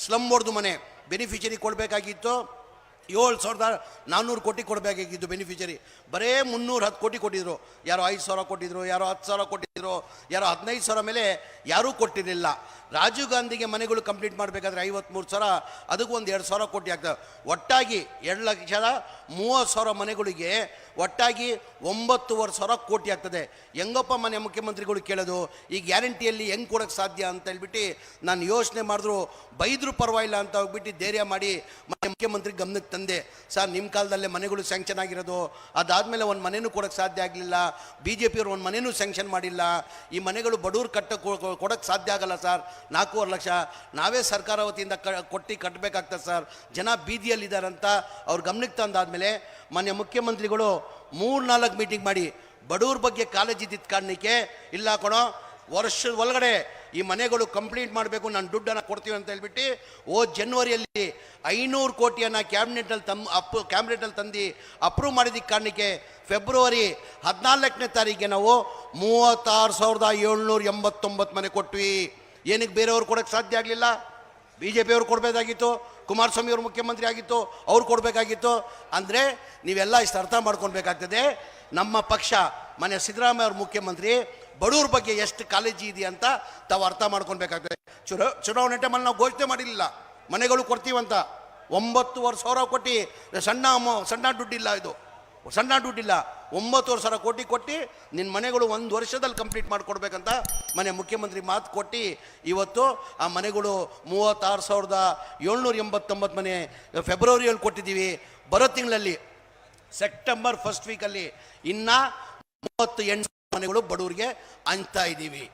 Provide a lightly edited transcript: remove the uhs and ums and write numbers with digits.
Slum ಬೋರ್ಡ್ದು ಮನೆ beneficiary ಕೊಡಬೇಕಾಗಿತ್ತು 7,400 ಕೋಟಿ ಕೊಡಬೇಕಾಗಿದ್ದು ಬೆನಿಫಿಷರಿ, ಬರೇ 310 ಕೋಟಿ ಕೊಟ್ಟಿದ್ರು. ಯಾರೋ 5,000 ಕೊಟ್ಟಿದ್ರು, ಯಾರೋ 10,000 ಕೊಟ್ಟಿದ್ರು, ಯಾರೋ 15,000 ಮೇಲೆ ಯಾರೂ ಕೊಟ್ಟಿರಲಿಲ್ಲ. ರಾಜೀವ್ ಗಾಂಧಿಗೆ ಮನೆಗಳು ಕಂಪ್ಲೀಟ್ ಮಾಡಬೇಕಾದ್ರೆ 53,000, ಅದಕ್ಕೂ ಒಂದು 2,000 ಕೋಟಿ ಆಗ್ತದೆ. ಒಟ್ಟಾಗಿ 2,30,000 ಮನೆಗಳಿಗೆ ಒಟ್ಟಾಗಿ 9,500 ಕೋಟಿ ಆಗ್ತದೆ. ಹೆಂಗಪ್ಪ ಮನೆ ಮುಖ್ಯಮಂತ್ರಿಗಳು ಕೇಳೋದು ಈ ಗ್ಯಾರಂಟಿಯಲ್ಲಿ ಹೆಂಗೆ ಕೊಡೋಕ್ಕೆ ಸಾಧ್ಯ ಅಂತ ಹೇಳ್ಬಿಟ್ಟು ನಾನು ಯೋಚನೆ ಮಾಡಿದ್ರು, ಬೈದ್ರು ಪರವಾಗಿಲ್ಲ ಅಂತ ಹೋಗ್ಬಿಟ್ಟು ಧೈರ್ಯ ಮಾಡಿ ಮನೆ ಮುಖ್ಯಮಂತ್ರಿ ಗಮನಕ್ಕೆ ತಂದೆ. ಸರ್ ನಿಮ್ಮ ಕಾಲದಲ್ಲೇ ಮನೆಗಳು ಸ್ಯಾಂಕ್ಷನ್ ಆಗಿರೋದು, ಅದಾದಮೇಲೆ ಒಂದು ಮನೆಯೂ ಕೊಡೋಕ್ಕೆ ಸಾಧ್ಯ ಆಗಲಿಲ್ಲ. BJP ಒಂದು ಮನೆಯೂ ಸ್ಯಾಂಕ್ಷನ್ ಮಾಡಿಲ್ಲ. ಈ ಮನೆಗಳು ಬಡವ್ರು ಕೊಡೋಕ್ಕೆ ಸಾಧ್ಯ ಆಗಲ್ಲ ಸರ್. 4.5 ಲಕ್ಷ ನಾವೇ ಸರ್ಕಾರ ವತಿಯಿಂದ ಕಟ್ಟಬೇಕಾಗ್ತದೆ ಸರ್. ಜನ ಬೀದಿಯಲ್ಲಿದ್ದಾರಂತ ಅವ್ರ ಗಮನಕ್ಕೆ ತಂದಾದಮೇಲೆ ಮಾನ್ಯ ಮುಖ್ಯಮಂತ್ರಿಗಳು 3-4 ಮೀಟಿಂಗ್ ಮಾಡಿ ಬಡವ್ರ ಬಗ್ಗೆ ಕಾಳಜಿ ಇದ್ದಿದ್ದ ಕಾರಣಕ್ಕೆ ಇಲ್ಲ ಕಣೋ ವರ್ಷದ ಒಳಗಡೆ ಈ ಮನೆಗಳು ಕಂಪ್ಲೀಟ್ ಮಾಡಬೇಕು, ನಾನು ದುಡ್ಡನ್ನು ಕೊಡ್ತೀವಿ ಅಂತ ಹೇಳ್ಬಿಟ್ಟು ಜನವರಿಯಲ್ಲಿ 500 ಕೋಟಿಯನ್ನು ಕ್ಯಾಬಿನೆಟಲ್ಲಿ ತಂದು ಅಪ್ರೂವ್ ಮಾಡಿದ್ದಕ್ಕೆ ಕಾರಣಕ್ಕೆ ಫೆಬ್ರವರಿ 14ನೇ ತಾರೀಕಿಗೆ ನಾವು 36,789 ಮನೆ ಕೊಟ್ವಿ. ಏನಕ್ಕೆ ಬೇರೆಯವ್ರು ಕೊಡೋಕ್ಕೆ ಸಾಧ್ಯ ಆಗಲಿಲ್ಲ? BJP ಅವ್ರು ಕೊಡಬೇಕಾಗಿತ್ತು, ಕುಮಾರಸ್ವಾಮಿ ಅವರು ಮುಖ್ಯಮಂತ್ರಿ ಆಗಿತ್ತು, ಅವ್ರು ಕೊಡಬೇಕಾಗಿತ್ತು. ಅಂದರೆ ನೀವೆಲ್ಲ ಇಷ್ಟು ಅರ್ಥ ಮಾಡ್ಕೊಳ್ಬೇಕಾಗ್ತದೆ. ನಮ್ಮ ಪಕ್ಷ ಮನೆ ಸಿದ್ದರಾಮಯ್ಯ ಅವ್ರ ಮುಖ್ಯಮಂತ್ರಿ ಬಡವ್ರ ಬಗ್ಗೆ ಎಷ್ಟು ಕಾಳಜಿ ಇದೆ ಅಂತ ತಾವು ಅರ್ಥ ಮಾಡ್ಕೊಳ್ಬೇಕಾಗ್ತದೆ. ಚುನಾವಣೆ ಟೈಮಲ್ಲಿ ನಾವು ಘೋಷಣೆ ಮಾಡಿರಲಿಲ್ಲ ಮನೆಗಳು ಕೊಡ್ತೀವಂತ. 9,500 ಕೋಟಿ ಸಣ್ಣ ದುಡ್ಡಿಲ್ಲ, ಇದು ಸಣ್ಣ ದುಡ್ಡಿಲ್ಲ. 9,500 ಕೋಟಿ ಕೊಟ್ಟು ನಿನ್ನ ಮನೆಗಳು 1 ವರ್ಷದಲ್ಲಿ ಕಂಪ್ಲೀಟ್ ಮಾಡಿಕೊಡ್ಬೇಕಂತ ಮನೆ ಮುಖ್ಯಮಂತ್ರಿ ಮಾತು ಕೊಟ್ಟು ಇವತ್ತು ಆ ಮನೆಗಳು 36,789 ಮನೆ ಫೆಬ್ರವರಿಯಲ್ಲಿ ಕೊಟ್ಟಿದ್ದೀವಿ. ಬರೋ ತಿಂಗಳಲ್ಲಿ ಸೆಪ್ಟೆಂಬರ್ ಫಸ್ಟ್ ವೀಕಲ್ಲಿ ಇನ್ನು 38 ಮನೆಗಳು ಬಡವರಿಗೆ ಹಂಚ್ತಾ ಇದ್ದೀವಿ.